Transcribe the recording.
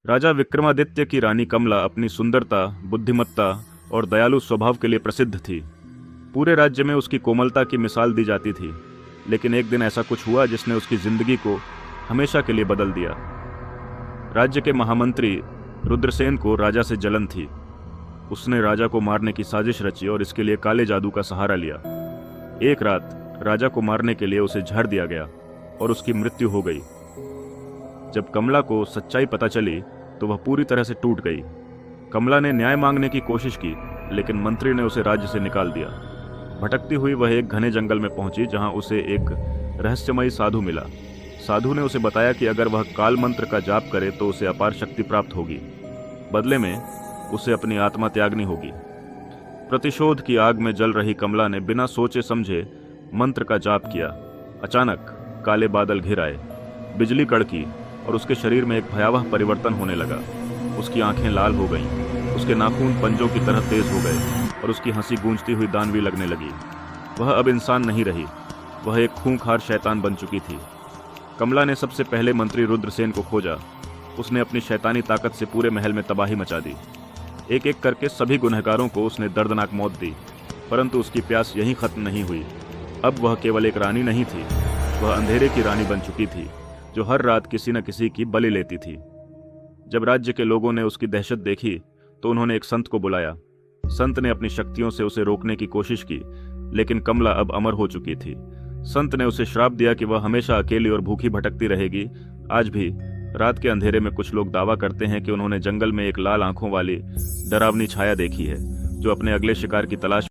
राजा विक्रमादित्य की रानी कमला अपनी सुंदरता, बुद्धिमत्ता और दयालु स्वभाव के लिए प्रसिद्ध थी। पूरे राज्य में उसकी कोमलता की मिसाल दी जाती थी। लेकिन एक दिन ऐसा कुछ हुआ जिसने उसकी जिंदगी को हमेशा के लिए बदल दिया। राज्य के महामंत्री रुद्रसेन को राजा से जलन थी। उसने राजा को मारने की साजिश रची और इसके लिए काले जादू का सहारा लिया। एक रात राजा को मारने के लिए उसे झड़ दिया गया और उसकी मृत्यु हो गई। जब कमला को सच्चाई पता चली तो वह पूरी तरह से टूट गई। कमला ने न्याय मांगने की कोशिश की, लेकिन मंत्री ने उसे राज्य से निकाल दिया। भटकती हुई वह एक घने जंगल में पहुंची, जहां उसे एक रहस्यमयी साधु मिला। साधु ने उसे बताया कि अगर वह काल मंत्र का जाप करे तो उसे अपार शक्ति प्राप्त होगी। बदले में उसे अपनी आत्मा त्यागनी होगी। प्रतिशोध की आग में जल रही कमला ने बिना सोचे समझे मंत्र का जाप किया। अचानक काले बादल घिर आए, बिजली कड़की और उसके शरीर में एक भयावह परिवर्तन होने लगा। उसकी आंखें लाल हो गईं, उसके नाखून पंजों की तरह तेज हो गए और उसकी हंसी गूंजती हुई दानवी लगने लगी। वह अब इंसान नहीं रही, वह एक खूंखार शैतान बन चुकी थी। कमला ने सबसे पहले मंत्री रुद्रसेन को खोजा। उसने अपनी शैतानी ताकत से पूरे महल में तबाही मचा दी। एक एक करके सभी गुनहगारों को उसने दर्दनाक मौत दी, परंतु उसकी प्यास यहीं खत्म नहीं हुई। अब वह केवल एक रानी नहीं थी, वह अंधेरे की रानी बन चुकी थी, जो हर रात किसी न किसी की बलि लेती थी। जब राज्य के लोगों ने उसकी दहशत देखी तो उन्होंने एक संत को बुलाया। संत ने अपनी शक्तियों से उसे रोकने की कोशिश की, लेकिन कमला अब अमर हो चुकी थी। संत ने उसे श्राप दिया कि वह हमेशा अकेली और भूखी भटकती रहेगी। आज भी रात के अंधेरे में कुछ लोग दावा करते हैं कि उन्होंने जंगल में एक लाल आंखों वाली डरावनी छाया देखी है, जो अपने अगले शिकार की तलाश